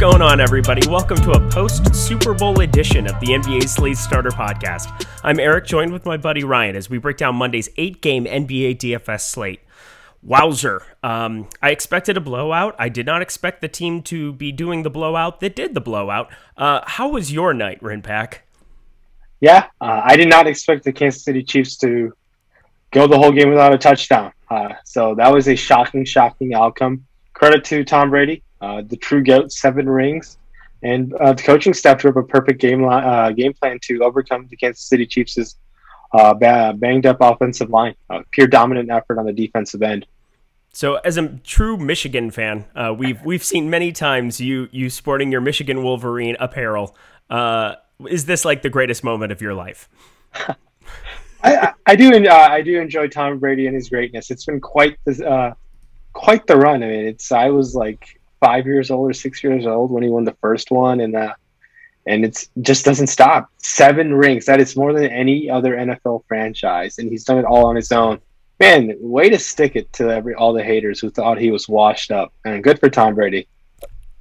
going on, everybody? Welcome to a post-Super Bowl edition of the NBA Slate Starter Podcast. I'm Eric, joined with my buddy Ryan, as we break down Monday's 8-game NBA DFS slate. Wowzer. I expected a blowout. I did not expect the team to be doing the blowout that did the blowout. How was your night, Rayen Patnaik? Yeah, I did not expect the Kansas City Chiefs to go the whole game without a touchdown. So that was a shocking outcome. Credit to Tom Brady, the true GOAT, 7 rings, and the coaching staff drew up a perfect game plan to overcome the Kansas City Chiefs' banged up offensive line. Pure dominant effort on the defensive end. So, as a true Michigan fan, we've seen many times you sporting your Michigan Wolverine apparel. Is this like the greatest moment of your life? I do enjoy Tom Brady and his greatness. It's been quite the run. I mean, I was like 5 years old or 6 years old when he won the first one, and it just doesn't stop. 7 rings. That is more than any other NFL franchise, and he's done it all on his own. Man, way to stick it to all the haters who thought he was washed up. And good for Tom Brady.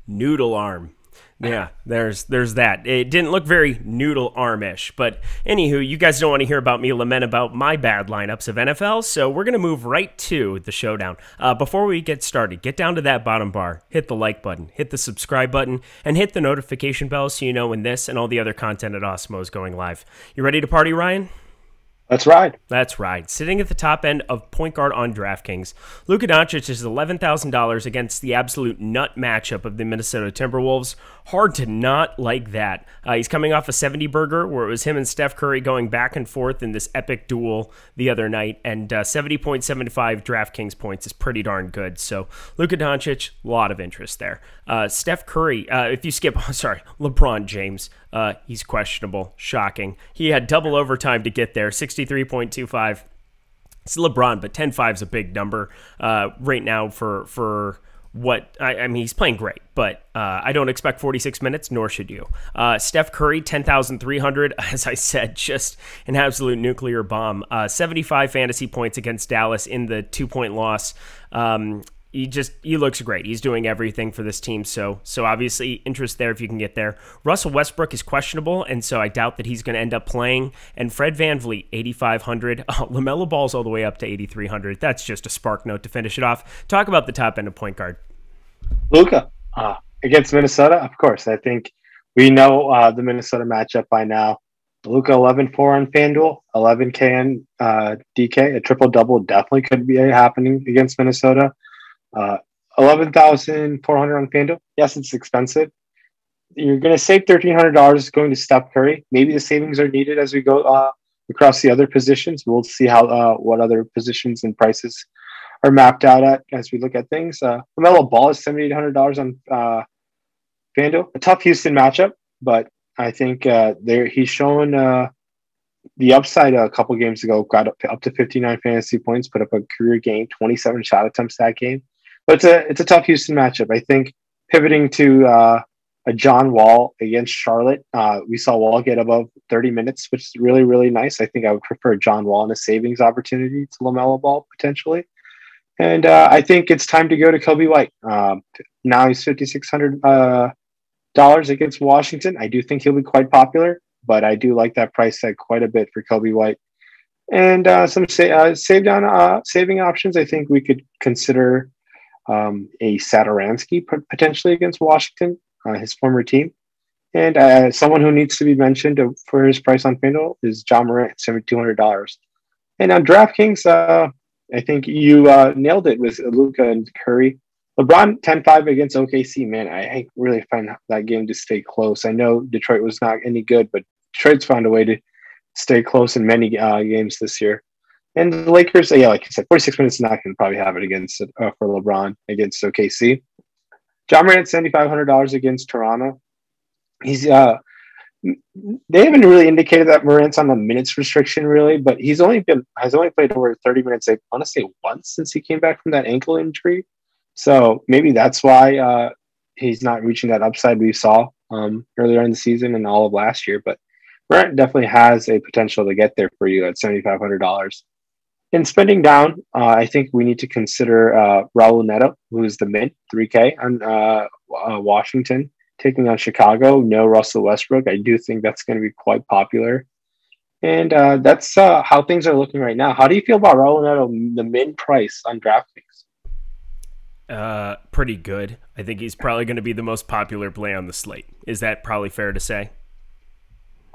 Noodle arm. Yeah, there's that. It didn't look very noodle arm-ish, but anywho, you guys don't want to hear about me lament about my bad lineups of NFL, so we're going to move right to the showdown. Before we get started, get down to that bottom bar, hit the like button, hit the subscribe button, and hit the notification bell so you know when this and all the other content at Awesemo is going live. You ready to party, Ryan? That's right. That's right. Sitting at the top end of point guard on DraftKings, Luka Doncic is $11,000 against the absolute nut matchup of the Minnesota Timberwolves. Hard to not like that. He's coming off a 70-burger where it was him and Steph Curry going back and forth in this epic duel the other night, and 70.75 DraftKings points is pretty darn good. So Luka Doncic, a lot of interest there. Steph Curry, if you skip, LeBron James, he's questionable. Shocking. He had double overtime to get there, 63.25. It's LeBron, but 10.5 is a big number right now for what I mean. He's playing great, but I don't expect 46 minutes, nor should you. Steph Curry, 10,300. As I said, just an absolute nuclear bomb. 75 fantasy points against Dallas in the 2-point loss. He looks great. He's doing everything for this team. So obviously interest there if you can get there. Russell Westbrook is questionable, and so I doubt that he's going to end up playing. And Fred VanVleet, 8,500. LaMelo Ball's all the way up to 8,300. That's just a spark note to finish it off. Talk about the top end of point guard. Luka against Minnesota, of course. I think we know the Minnesota matchup by now. Luka 11-4 on FanDuel, 11K on DK. A triple-double definitely could be happening against Minnesota. 11,400 on FanDuel. Yes, it's expensive. You're going to save $1,300 going to Steph Curry. Maybe the savings are needed as we go across the other positions. We'll see how what other positions and prices are mapped out at as we look at things. LaMelo Ball is $7,800 on FanDuel. A tough Houston matchup, but I think he's shown the upside a couple games ago. Got up to 59 fantasy points, put up a career game, 27 shot attempts that game. But it's a tough Houston matchup. I think pivoting to a John Wall against Charlotte, we saw Wall get above 30 minutes, which is really, really nice. I think I would prefer John Wall in a savings opportunity to LaMelo Ball potentially. And I think it's time to go to Kobe White. Now he's $5,600 against Washington. I do think he'll be quite popular, but I do like that price tag quite a bit for Kobe White. And some saving options. I think we could consider a Satoransky potentially against Washington, his former team. And someone who needs to be mentioned for his price on FanDuel is John Morant, $7,200. And on DraftKings, I think you nailed it with Luka and Curry. LeBron 10-5 against OKC. Man, I really find that game to stay close. I know Detroit was not any good, but Detroit's found a way to stay close in many games this year. And the Lakers, like I said, 46 minutes is not going to probably have it against for LeBron against OKC. John Morant, $7,500 against Toronto. He's they haven't really indicated that Morant's on the minutes restriction really, but has only played over 30 minutes. I want to say once since he came back from that ankle injury. So maybe that's why he's not reaching that upside we saw earlier in the season and all of last year. But Morant definitely has a potential to get there for you at $7,500. In spending down, I think we need to consider Raul Neto, who is the mid 3K on Washington, taking on Chicago. No Russell Westbrook. I do think that's going to be quite popular. And that's how things are looking right now. How do you feel about Raul Neto, the min price on DraftKings? Pretty good. I think he's probably going to be the most popular play on the slate. Is that probably fair to say?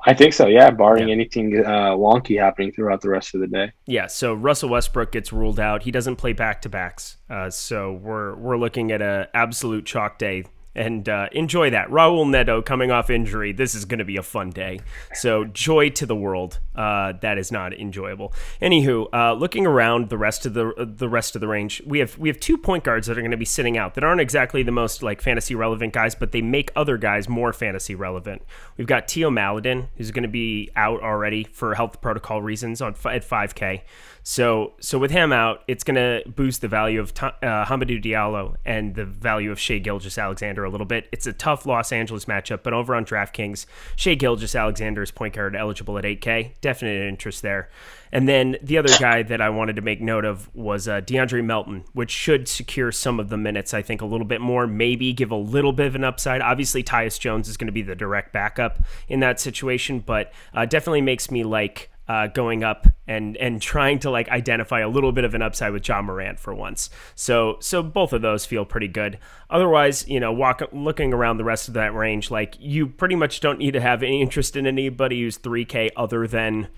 I think so, yeah, barring anything wonky happening throughout the rest of the day. Yeah, so Russell Westbrook gets ruled out. He doesn't play back-to-backs, so we're looking at an absolute chalk day. And enjoy that. Raul Neto coming off injury. This is going to be a fun day. So joy to the world. That is not enjoyable. Anywho, looking around the rest of the range, we have 2 point guards that are going to be sitting out that aren't exactly the most like fantasy relevant guys, but they make other guys more fantasy relevant. We've got Tio Maledon, who's going to be out already for health protocol reasons at 5K. So with him out, it's going to boost the value of Hamidou Diallo and the value of Shai Gilgeous-Alexander a little bit. It's a tough Los Angeles matchup, but over on DraftKings, Shai Gilgeous-Alexander is point guard eligible at 8K. Definite interest there. And then the other guy that I wanted to make note of was DeAndre Melton, which should secure some of the minutes, I think, a little bit more, maybe give a little bit of an upside. Obviously, Tyus Jones is going to be the direct backup in that situation, but definitely makes me like going up and trying to like identify a little bit of an upside with Ja Morant for once. So both of those feel pretty good. Otherwise, looking around the rest of that range, like you pretty much don't need to have any interest in anybody who's 3K other than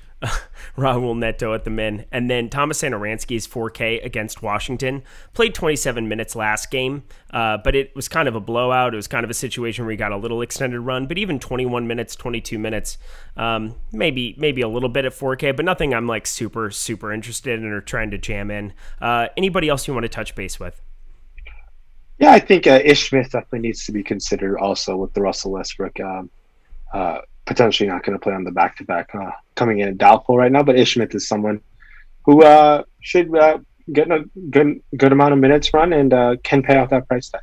Raul Neto at the min. And then Thomas Satoransky's 4K against Washington. Played 27 minutes last game, but it was kind of a blowout. It was kind of a situation where he got a little extended run, but even 21 minutes, 22 minutes, maybe a little bit at 4K, but nothing I'm like super, super interested in or trying to jam in. Anybody else you want to touch base with? Yeah, I think Ish Smith definitely needs to be considered also with the Russell Westbrook potentially not going to play on the back-to-back coming in doubtful right now, but Ish Smith is someone who should get a good amount of minutes run and can pay off that price tag.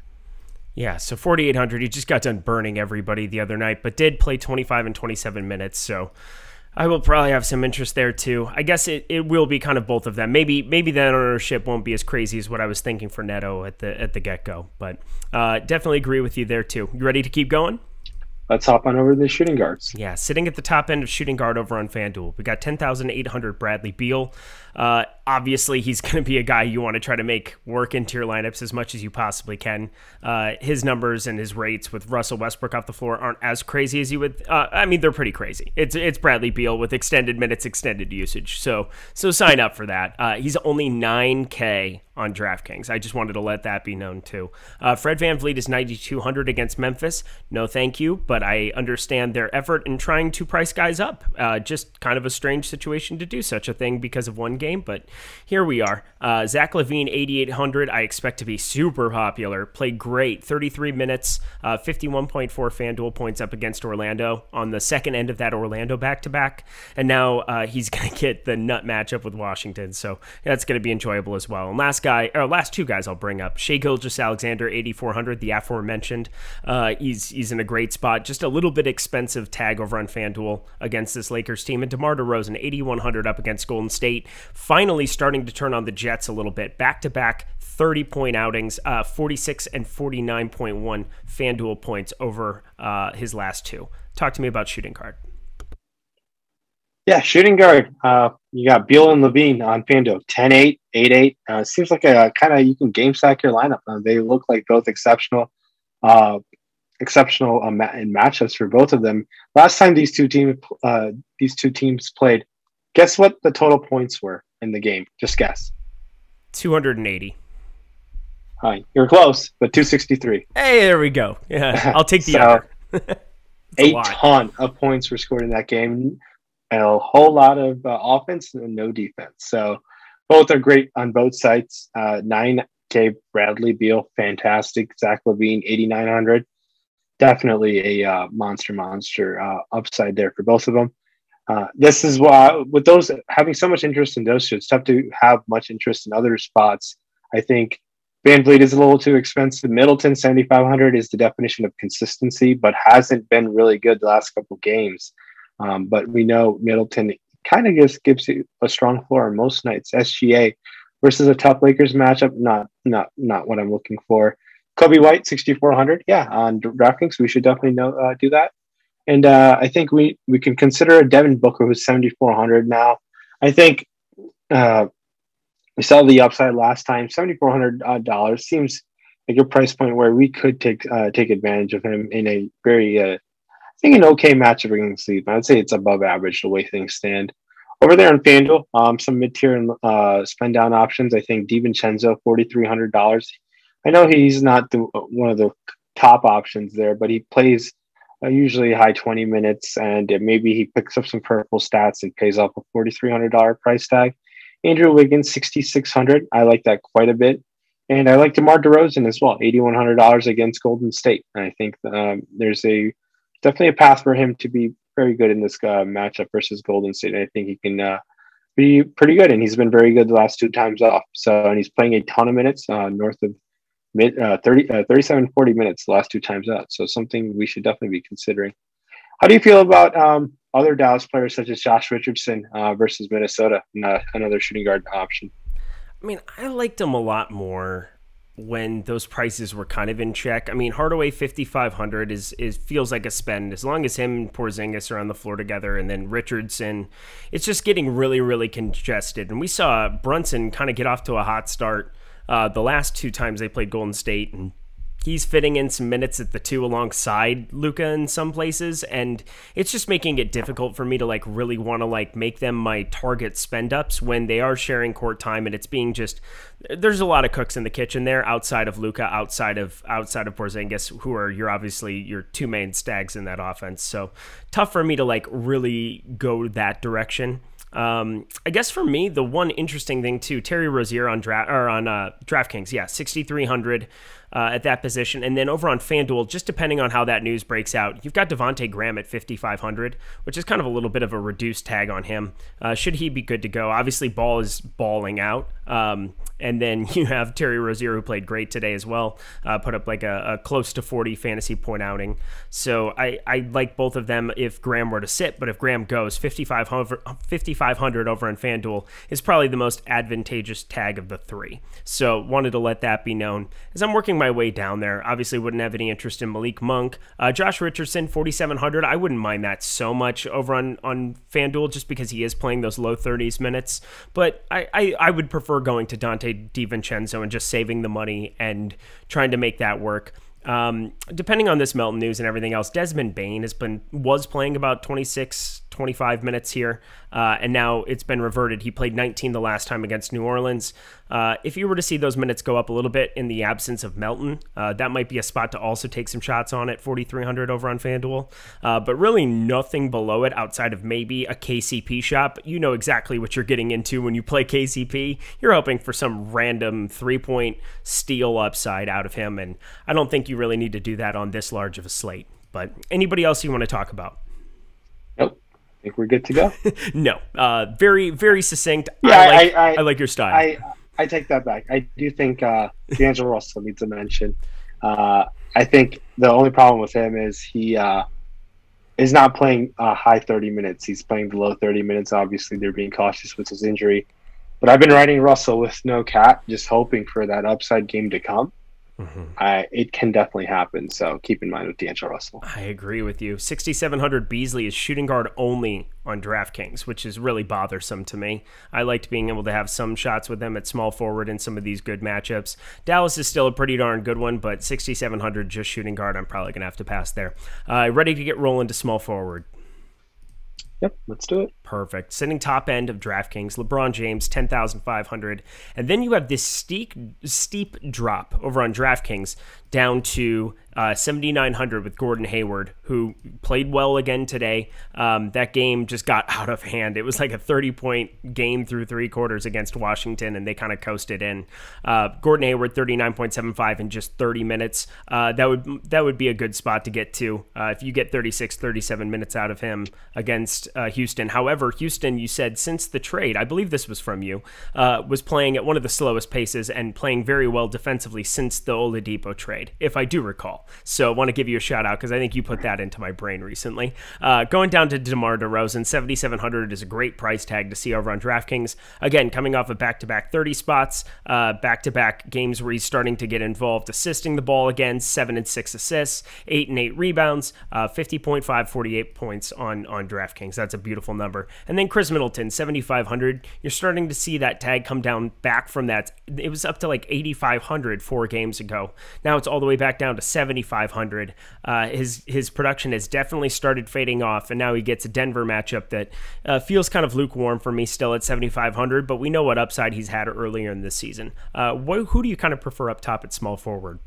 Yeah, so 4,800. He just got done burning everybody the other night, but did play 25 and 27 minutes, so I will probably have some interest there too. I guess it will be kind of both of them. Maybe that ownership won't be as crazy as what I was thinking for Neto at the get-go, but definitely agree with you there too. You ready to keep going? Let's hop on over to the shooting guards. Yeah, sitting at the top end of shooting guard over on FanDuel. We got 10,800 Bradley Beal. Obviously, he's going to be a guy you want to try to make work into your lineups as much as you possibly can. His numbers and his rates with Russell Westbrook off the floor aren't as crazy as you would. They're pretty crazy. It's Bradley Beal with extended minutes, extended usage. So sign up for that. He's only 9K on DraftKings. I just wanted to let that be known too. Fred VanVleet is 9,200 against Memphis. No thank you, but I understand their effort in trying to price guys up. Just kind of a strange situation to do such a thing because of one game, but here we are. Zach LaVine, 8,800. I expect to be super popular. Played great. 33 minutes, 51.4 FanDuel points up against Orlando on the second end of that Orlando back-to-back. And now he's going to get the nut matchup with Washington. So that's going to be enjoyable as well. And last two guys I'll bring up. Shai Gilgeous-Alexander, 8,400, the aforementioned. He's in a great spot. Just a little bit expensive tag over on FanDuel against this Lakers team. And DeMar DeRozan, 8,100 up against Golden State. Finally starting to turn on the Jets a little bit. Back-to-back 30-point outings, 46 and 49.1 FanDuel points over his last two. Talk to me about shooting guard. Yeah, shooting guard. You got Beal and Levine on FanDuel, 10-8, 8-8. Seems like a kind of you can game stack your lineup. They look like both exceptional in matchups for both of them. Last time these two teams played, guess what the total points were in the game? Just guess. 280. Hi, you're close, but 263. Hey, there we go. Yeah, I'll take the other. a ton of points were scored in that game. And a whole lot of offense and no defense. So both are great on both sides. 9K Bradley Beal, fantastic. Zach LaVine, 8,900. Definitely a monster upside there for both of them. This is why, with those having so much interest in those two, it's tough to have much interest in other spots. I think VanVleet is a little too expensive. Middleton, 7,500 is the definition of consistency, but hasn't been really good the last couple games. But we know Middleton kind of just gives you a strong floor on most nights. SGA versus a tough Lakers matchup, not what I'm looking for. Kobe White, 6,400. Yeah, on DraftKings, we should definitely do that. And I think we can consider a Devin Booker who's 7,400 now. I think we saw the upside last time. $7,400 seems like a price point where we could take advantage of him in a very, I think, an okay matchup against Sleep. I'd say it's above average the way things stand. Over there on FanDuel, some mid-tier and spend down options. I think DiVincenzo, $4,300. I know he's not one of the top options there, but he plays usually high 20 minutes, and maybe he picks up some purple stats and pays off a $4,300 price tag. Andrew Wiggins, 6,600. I like that quite a bit. And I like DeMar DeRozan as well, $8,100 against Golden State. And I think there's definitely a path for him to be very good in this matchup versus Golden State. And I think he can be pretty good, and he's been very good the last 2 times off. So, and he's playing a ton of minutes, north of 37, 40 minutes the last 2 times out. So something we should definitely be considering. How do you feel about other Dallas players such as Josh Richardson versus Minnesota, another shooting guard option? I mean, I liked him a lot more when those prices were kind of in check. I mean, Hardaway 5,500 is feels like a spend as long as him and Porzingis are on the floor together, and then Richardson, it's just getting really, really congested. And we saw Brunson kind of get off to a hot start the last 2 times they played Golden State, and he's fitting in some minutes at the 2 alongside Luka in some places, and it's just making it difficult for me to really want to make them my target spend ups when they are sharing court time, and it's being just, there's a lot of cooks in the kitchen there outside of Luka, outside of Porzingis, who are obviously your 2 main stags in that offense. So tough for me to really go that direction. I guess for me, the one interesting thing too, Terry Rozier on DraftKings, 6,300 at that position, and then over on FanDuel, just depending on how that news breaks out, you've got Devontae Graham at 5,500, which is kind of a little bit of a reduced tag on him. Should he be good to go? Obviously, Ball is balling out. And then you have Terry Rozier, who played great today as well, put up a close to 40 fantasy point outing. So I like both of them if Graham were to sit, but if Graham goes, 5,500 over on FanDuel is probably the most advantageous tag of the 3. So wanted to let that be known. As I'm working my way down there, obviously wouldn't have any interest in Malik Monk. Josh Richardson, 4,700. I wouldn't mind that so much over on FanDuel just because he is playing those low 30s minutes. But I would prefer going to Dante DiVincenzo and just saving the money and trying to make that work. Depending on this Melton news and everything else, Desmond Bane was playing about 26, 25 minutes here, and now it's been reverted. He played 19 the last time against New Orleans. If you were to see those minutes go up a little bit in the absence of Melton, that might be a spot to also take some shots on at 4,300 over on FanDuel. But really nothing below it outside of maybe a KCP shot. But you know exactly what you're getting into when you play KCP. You're hoping for some random 3-point steal upside out of him, and I don't think you really need to do that on this large of a slate. But anybody else you want to talk about? Nope. I think we're good to go. No. Very, very succinct. Yeah, I like your style. I take that back. I do think D'Angelo Russell needs a mention. I think the only problem with him is he is not playing high 30 minutes. He's playing below 30 minutes. Obviously, they're being cautious with his injury. But I've been riding Russell with no cap, just hoping for that upside game to come. Mm-hmm. It can definitely happen, so keep in mind with D'Angelo Russell. I agree with you. 6,700 Beasley is shooting guard only on DraftKings, which is really bothersome to me. I liked being able to have some shots with them at small forward in some of these good matchups. Dallas is still a pretty darn good one, but 6,700 just shooting guard, I'm probably going to have to pass there. Ready to get rolling to small forward. Yep, let's do it. Perfect. Sitting top end of DraftKings, LeBron James, 10,500. And then you have this steep drop over on DraftKings down to 7,900 with Gordon Hayward, who played well again today. That game just got out of hand. It was like a 30-point game through 3 quarters against Washington, and they kind of coasted in. Gordon Hayward, 39.75 in just 30 minutes. That would be a good spot to get to if you get 36, 37 minutes out of him against Houston. However, Houston, you said since the trade, I believe this was from you, was playing at one of the slowest paces and playing very well defensively since the Oladipo trade, if I do recall. well. So I want to give you a shout out because I think you put that into my brain recently. Going down to DeMar DeRozan, 7,700 is a great price tag to see over on DraftKings. Again, coming off of back-to-back 30 spots, back-to-back games where he's starting to get involved assisting the ball again, 7 and 6 assists, 8 and 8 rebounds, 50.5, 48 points on DraftKings. That's a beautiful number. And then Chris Middleton, 7,500. You're starting to see that tag come down back from that. It was up to like 8,500 4 games ago. Now it's all the way back down to 7,500. His production has definitely started fading off, and now he gets a Denver matchup that feels kind of lukewarm for me still at 7,500, but we know what upside he's had earlier in this season. Who do you kind of prefer up top at small forward?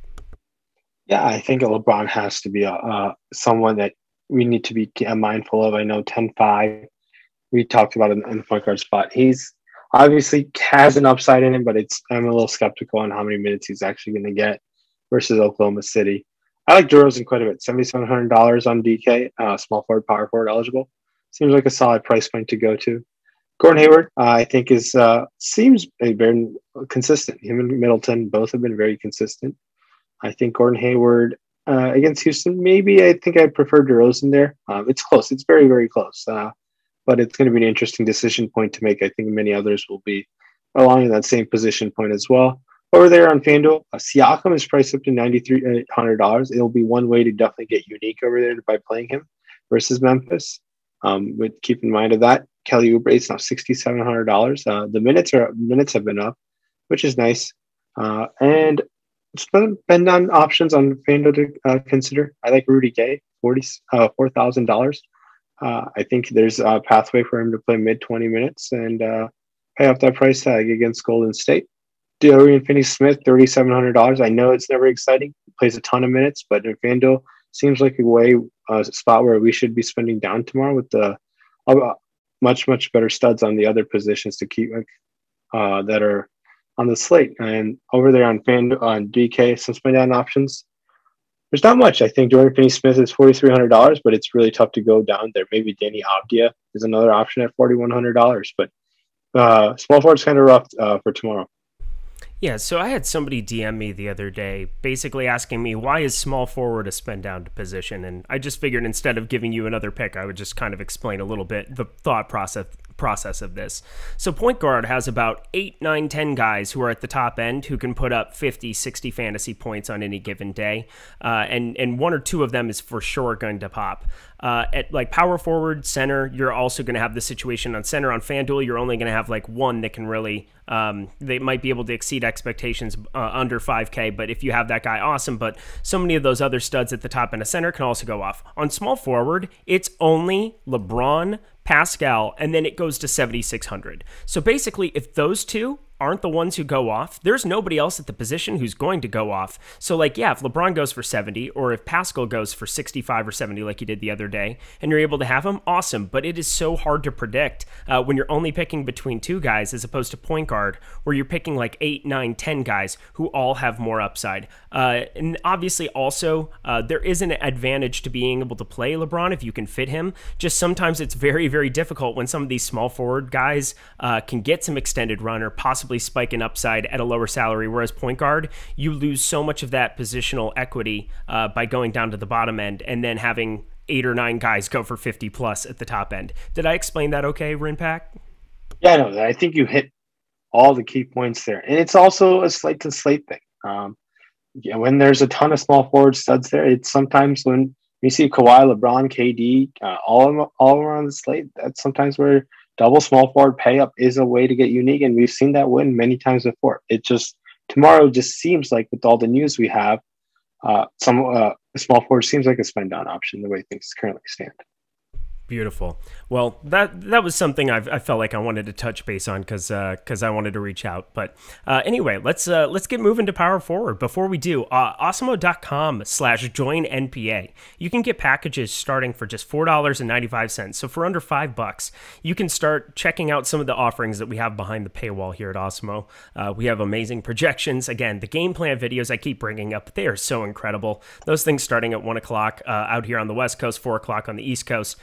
Yeah, I think LeBron has to be someone that we need to be mindful of. I know 10-5, we talked about it in the point guard spot. He's obviously has an upside in him, but I'm a little skeptical on how many minutes he's actually going to get versus Oklahoma City. I like DeRozan quite a bit, $7,700 on DK, small forward, power forward eligible. Seems like a solid price point to go to. Gordon Hayward, I think seems very consistent. Him and Middleton both have been very consistent. I think Gordon Hayward against Houston, maybe I think I prefer DeRozan there. It's close. It's very, very close. But it's going to be an interesting decision point to make. I think many others will be along that same position point as well. Over there on FanDuel, Siakam is priced up to $9,300. It'll be one way to definitely get unique over there by playing him versus Memphis. With keep in mind of that, Kelly Oubre is now $6,700. The minutes have been up, which is nice. And it's been on options on FanDuel to consider. I like Rudy Gay, $4,000. I think there's a pathway for him to play mid-20 minutes and pay off that price tag against Golden State. Dorian Finney-Smith, $3,700. I know it's never exciting. He plays a ton of minutes, but in FanDuel, seems like a spot where we should be spending down tomorrow with the much, much better studs on the other positions to keep that are on the slate. And over there on FanDuel, on DK, some spend down options, there's not much. I think Dorian Finney-Smith is $4,300, but it's really tough to go down there. Maybe Danny Avdija is another option at $4,100, but small forward's kind of rough for tomorrow. Yeah, so I had somebody DM me the other day basically asking me, why is small forward a spend down position? And I just figured instead of giving you another pick, I would just kind of explain a little bit the thought process of this. So point guard has about 8, 9, 10 guys who are at the top end who can put up 50, 60 fantasy points on any given day. And one or two of them is for sure going to pop. At like power forward, center, you're also going to have the situation on center. On FanDuel, you're only going to have like one that can really, they might be able to exceed expectations under 5K, but if you have that guy, awesome. But so many of those other studs at the top end of center can also go off. On small forward, it's only LeBron, Pascal, and then it goes to 7,600. So basically, if those two aren't the ones who go off, there's nobody else at the position who's going to go off. So like, yeah, if LeBron goes for 70 or if Pascal goes for 65 or 70 like he did the other day and you're able to have him, awesome. But it is so hard to predict when you're only picking between two guys as opposed to point guard where you're picking like 8, 9, 10 guys who all have more upside. And obviously also there is an advantage to being able to play LeBron if you can fit him. Just sometimes it's very, very difficult when some of these small forward guys can get some extended run or possibly spike an upside at a lower salary, whereas point guard, you lose so much of that positional equity by going down to the bottom end and then having 8 or 9 guys go for 50 plus at the top end. Did I explain that okay, Rinpack? Yeah, no, I think you hit all the key points there. And it's also a slate to slate thing. When there's a ton of small forward studs there, it's sometimes when you see Kawhi, LeBron, KD, all around the slate, that's sometimes where double small forward pay up is a way to get unique, and we've seen that win many times before. It just tomorrow just seems like with all the news we have, some small forward seems like a spend down option the way things currently stand. Beautiful. Well, that was something I felt like I wanted to touch base on because I wanted to reach out. But anyway, let's get moving to power forward. Before we do, awesemo.com/join-NPA. You can get packages starting for just $4.95. So for under $5, you can start checking out some of the offerings that we have behind the paywall here at Awesemo. We have amazing projections. Again, the game plan videos I keep bringing up, they are so incredible. Those things starting at 1 o'clock out here on the West Coast, 4 o'clock on the East Coast.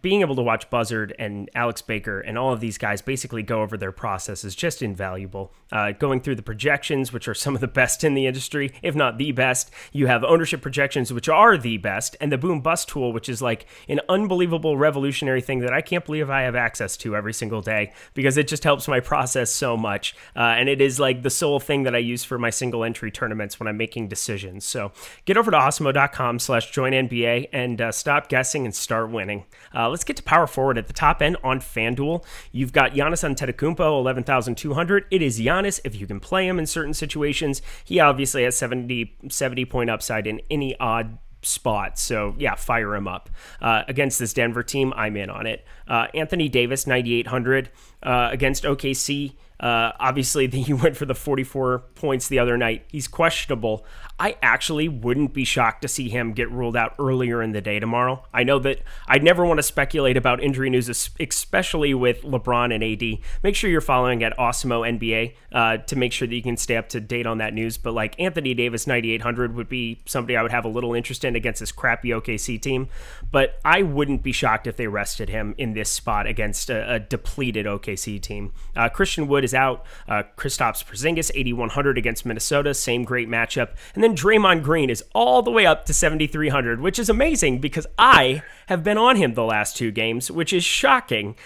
being able to watch Buzzard and Alex Baker and all of these guys basically go over their process is just invaluable. Going through the projections, which are some of the best in the industry, if not the best. You have ownership projections, which are the best, and the boom bust tool, which is like an unbelievable revolutionary thing that I can't believe I have access to every single day because it just helps my process so much. And it is like the sole thing that I use for my single entry tournaments when I'm making decisions. So get over to awesemo.com/joinNBA and stop guessing and start winning. Let's get to power forward at the top end on FanDuel. You've got Giannis Antetokounmpo, 11,200. It is Giannis if you can play him in certain situations. He obviously has 70 point upside in any odd spot. So yeah, fire him up. Against this Denver team, I'm in on it. Anthony Davis, 9,800 against OKC. Obviously, he went for the 44 points the other night. He's questionable. I actually wouldn't be shocked to see him get ruled out earlier in the day tomorrow. I know that I never want to speculate about injury news, especially with LeBron and AD. Make sure you're following at Awesemo NBA to make sure that you can stay up to date on that news. But like Anthony Davis, 9,800 would be somebody I would have a little interest in against this crappy OKC team. But I wouldn't be shocked if they rested him in this spot against a depleted OKC team. Christian Wood is out. Kristaps Porzingis, 8,100 against Minnesota. Same great matchup. And then Draymond Green is all the way up to 7,300, which is amazing because I have been on him the last two games, which is shocking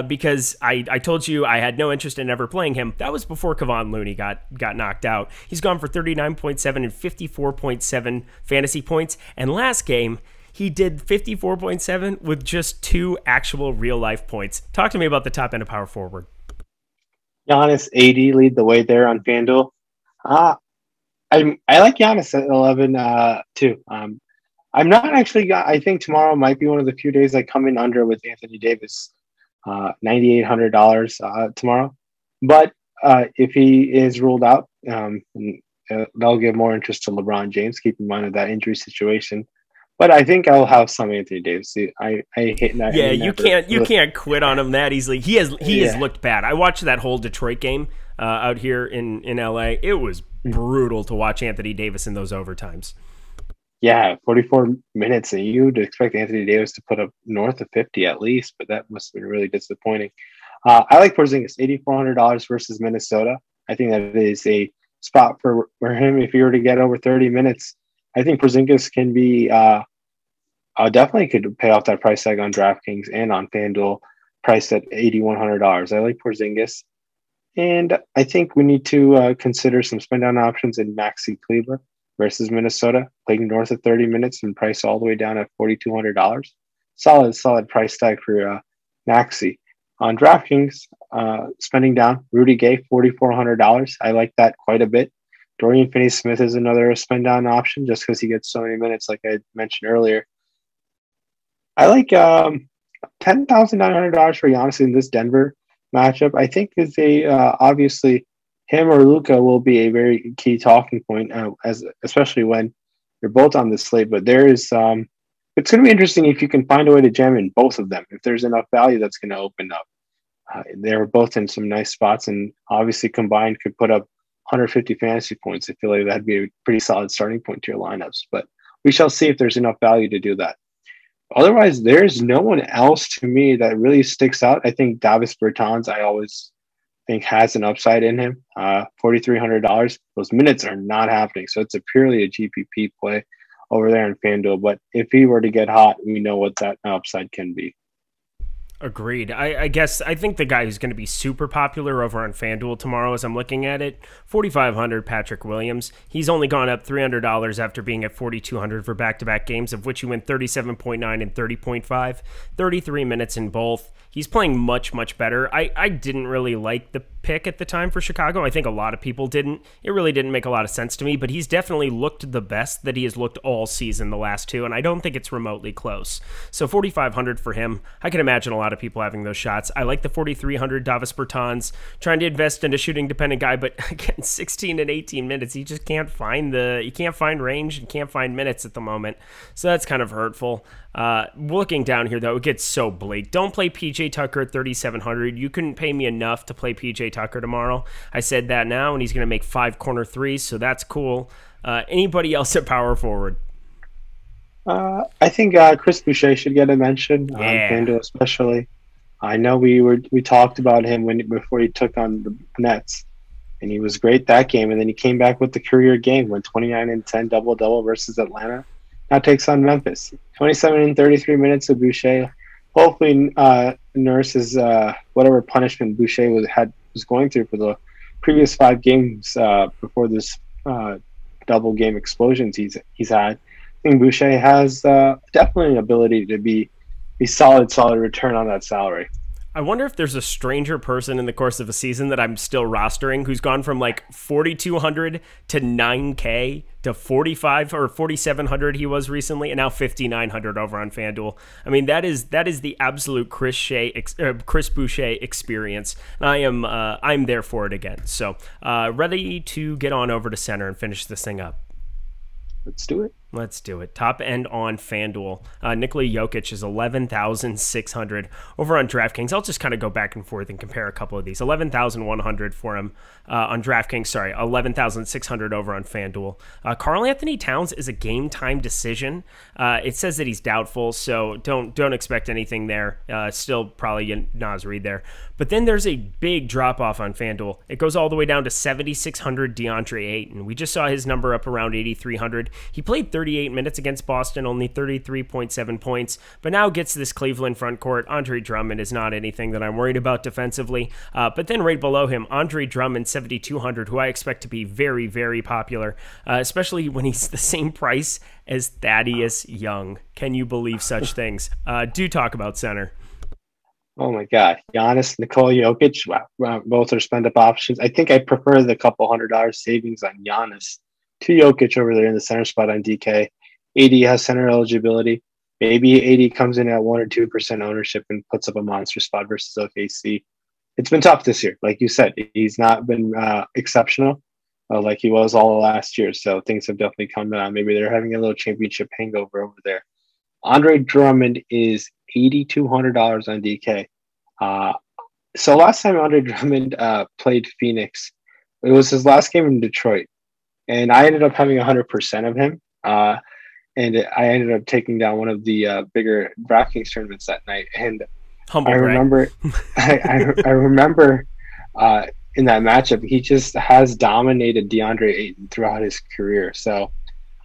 because I told you I had no interest in ever playing him. That was before Kevon Looney got knocked out. He's gone for 39.7 and 54.7 fantasy points. And last game, he did 54.7 with just 2 actual real-life points. Talk to me about the top end of power forward. Giannis, 80 lead the way there on FanDuel. I like Giannis at 11 too. I'm not actually. I think tomorrow might be one of the few days I come in under with Anthony Davis, $9,800 tomorrow. But if he is ruled out, that'll give more interest to LeBron James. Keep in mind of that injury situation. But I think I'll have some Anthony Davis. I hate that. Yeah, you can't quit on him that easily. He has looked bad. I watched that whole Detroit game out here in LA. It was brutal to watch Anthony Davis in those overtimes. Yeah, 44 minutes, and you'd expect Anthony Davis to put up north of 50 at least, but that must have been really disappointing. I like Porzingis, $8,400 versus Minnesota. I think that is a spot for him if he were to get over 30 minutes. I think Porzingis can be definitely could pay off that price tag on DraftKings and on FanDuel, priced at $8,100. I like Porzingis. And I think we need to consider some spend down options in Maxi Kleber versus Minnesota, playing north of 30 minutes and price all the way down at $4,200. Solid price tag for Maxi. On DraftKings, spending down, Rudy Gay, $4,400. I like that quite a bit. Dorian Finney-Smith is another spend down option just because he gets so many minutes, like I mentioned earlier. I like $10,900 for Giannis in this Denver matchup. I think is obviously him or Luka will be a very key talking point, especially when they're both on the slate. But there is it's going to be interesting if you can find a way to jam in both of them. If there's enough value, that's going to open up. They're both in some nice spots, and obviously combined could put up 150 fantasy points. I feel like that'd be a pretty solid starting point to your lineups, but we shall see if there's enough value to do that. Otherwise, there's no one else to me that really sticks out. I think Davis Bertans, I always think has an upside in him. $4,300. Those minutes are not happening, so it's purely a GPP play over there in FanDuel. But if he were to get hot, we know what that upside can be. Agreed. I guess I think the guy who's going to be super popular over on FanDuel tomorrow, as I'm looking at it, $4,500, Patrick Williams. He's only gone up $300 after being at $4,200 for back-to-back games, of which he went 37.9 and 30.5, 33 minutes in both. He's playing much, much better. I didn't really like the pick at the time for Chicago. I think a lot of people didn't. It really didn't make a lot of sense to me, but he's definitely looked the best that he has looked all season, the last two, and I don't think it's remotely close. So $4,500 for him. I can imagine a lot of people having those shots. I like the $4,300 Davis Bertans, trying to invest in a shooting-dependent guy, but again, 16 and 18 minutes. He just can't find range and can't find minutes at the moment. So that's kind of hurtful. Looking down here, though, it gets so bleak. Don't play PJ Tucker at $3,700. You couldn't pay me enough to play PJ Tucker tomorrow. I said that now, and he's going to make 5 corner threes, so that's cool. Anybody else at power forward? I think Chris Boucher should get a mention on Yeah. FanDuel especially. I know we talked about him before he took on the Nets, and he was great that game. And then he came back with the career game, went 29 and 10 double versus Atlanta. Now takes on Memphis. 27 and 33 minutes of Boucher. Hopefully, nurses whatever punishment Boucher was going through for the previous 5 games before this double game explosions he's had. I think Boucher has definitely an ability to be a solid return on that salary. I wonder if there's a stranger person in the course of a season that I'm still rostering who's gone from like 4,200 to 9K to 45 or 4,700 he was recently, and now 5,900 over on FanDuel. I mean, that is the absolute Chris Boucher experience. And I'm there for it again. So ready to get on over to center and finish this thing up. Let's do it. Top end on FanDuel. Nikola Jokic is 11,600 over on DraftKings. I'll just kind of go back and forth and compare a couple of these. 11,100 for him on DraftKings. Sorry, 11,600 over on FanDuel. Karl Anthony Towns is a game time decision. It says that he's doubtful, so don't expect anything there. Still probably Naz Reid there. But then there's a big drop off on FanDuel. It goes all the way down to 7,600 DeAndre Ayton. We just saw his number up around 8,300. He played 38 minutes against Boston, only 33.7 points, but now gets this Cleveland front court. Andre Drummond is not anything that I'm worried about defensively. But then right below him, Andre Drummond, 7,200, who I expect to be very, very popular, especially when he's the same price as Thaddeus Young. Can you believe such things? Do talk about center. Oh my God, Giannis, Nikola Jokic, wow, both are spend up options. I think I prefer the couple $100 savings on Giannis to Jokic over there in the center spot on DK. AD has center eligibility. Maybe AD comes in at 1 or 2% ownership and puts up a monster spot versus OKC. It's been tough this year. Like you said, he's not been exceptional like he was all last year. So things have definitely come down. Maybe they're having a little championship hangover over there. Andre Drummond is $8,200 on DK. So last time Andre Drummond played Phoenix, it was his last game in Detroit. And I ended up having 100% of him. And I ended up taking down one of the bigger DraftKings tournaments that night. And Humble I remember, I remember in that matchup, he just has dominated DeAndre Ayton throughout his career. So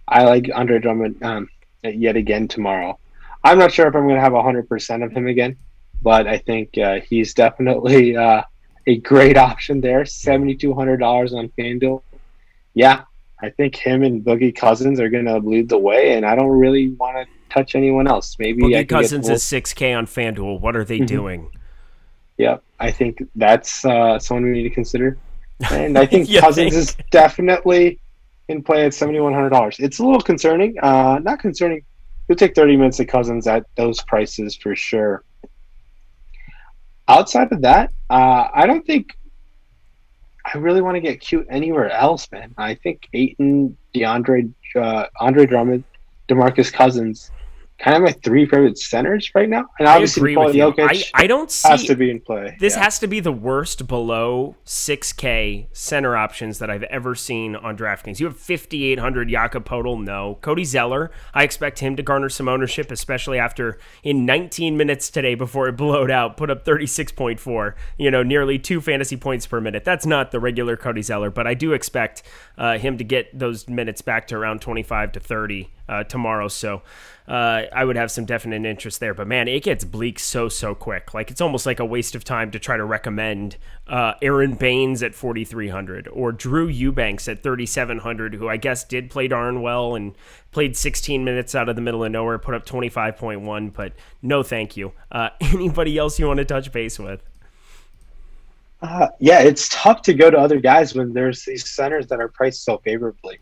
I like Andre Drummond yet again tomorrow. I'm not sure if I'm going to have 100% of him again, but I think he's definitely a great option there. $7,200 on FanDuel. Yeah, I think him and Boogie Cousins are going to lead the way, and I don't really want to touch anyone else. Maybe Boogie Cousins is 6K on FanDuel. What are they doing? Yeah, I think that's someone we need to consider. And I think Cousins is definitely in play at $7,100. It's a little concerning. Not concerning. You'll take 30 minutes of Cousins at those prices for sure. Outside of that, I don't think I really want to get cute anywhere else, man. I think Ayton, Andre Drummond, DeMarcus Cousins, kind of my 3 favorite centers right now. And obviously, Paul Jokic I don't see has to be in play. This has to be the worst below 6K center options that I've ever seen on DraftKings. You have 5,800 Jakob Poeltl, no. Cody Zeller, I expect him to garner some ownership, especially after in 19 minutes today before it blowed out, put up 36.4, nearly 2 fantasy points per minute. That's not the regular Cody Zeller, but I do expect him to get those minutes back to around 25 to 30 tomorrow. So I would have some definite interest there. But man, it gets bleak so quick. Like, it's almost like a waste of time to try to recommend Aaron Baines at 4,300 or Drew Eubanks at 3,700, who I guess did play darn well and played 16 minutes out of the middle of nowhere, put up 25.1, but no thank you. Anybody else you want to touch base with? Yeah, it's tough to go to other guys when there's these centers that are priced so favorably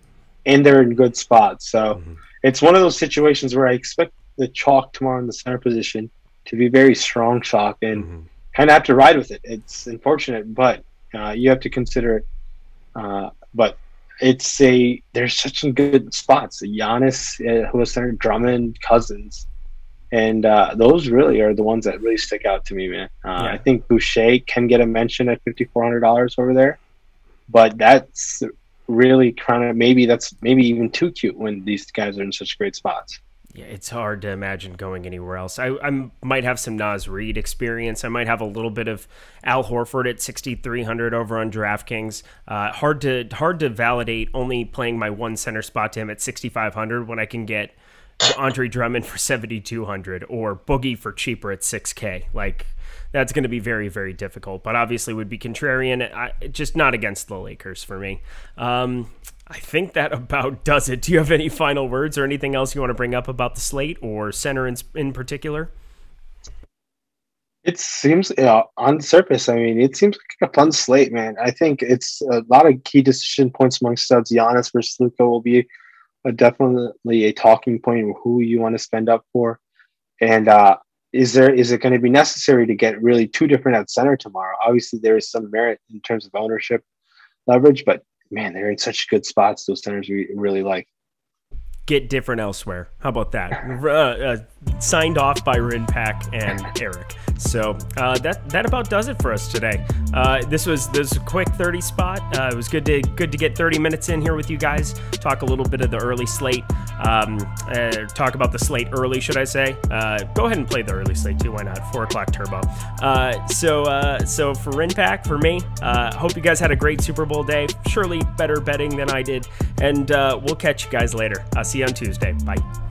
and they're in good spots. So it's one of those situations where I expect the chalk tomorrow in the center position to be very strong chalk and kind of have to ride with it. It's unfortunate, but you have to consider it. But there's such good spots. Giannis, who was center, Drummond, Cousins, and those really are the ones that really stick out to me, man. I think Boucher can get a mention at $5,400 over there, but that's really kind of maybe even too cute when these guys are in such great spots. Yeah, it's hard to imagine going anywhere else. I might have some Nas Reed experience. I might have a little bit of Al Horford at 6,300 over on DraftKings. Hard to validate only playing my one center spot to him at 6,500 when I can get Andre Drummond for 7,200 or Boogie for cheaper at 6K. Like, that's going to be very, very difficult, but obviously would be contrarian. Just not against the Lakers for me. I think that about does it. Do you have any final words or anything else you want to bring up about the slate or center in particular? It seems on the surface, I mean, it seems like a fun slate, man. I think it's a lot of key decision points among studs. Giannis versus Luka will be definitely a talking point of who you want to spend up for. And is it going to be necessary to get really two different at center tomorrow? Obviously, there is some merit in terms of ownership leverage, but man, they're in such good spots. Those centers we really like. Get different elsewhere. How about that? Signed off by Rinpack and Eric. So that about does it for us today. This was a quick 30 spot. It was good to get 30 minutes in here with you guys. Talk a little bit of the early slate. Talk about the slate early, should I say? Go ahead and play the early slate too. Why not? 4:00 turbo. So for Rinpack, for me, hope you guys had a great Super Bowl day. Surely better betting than I did. And we'll catch you guys later. I'll see you on Tuesday. Bye.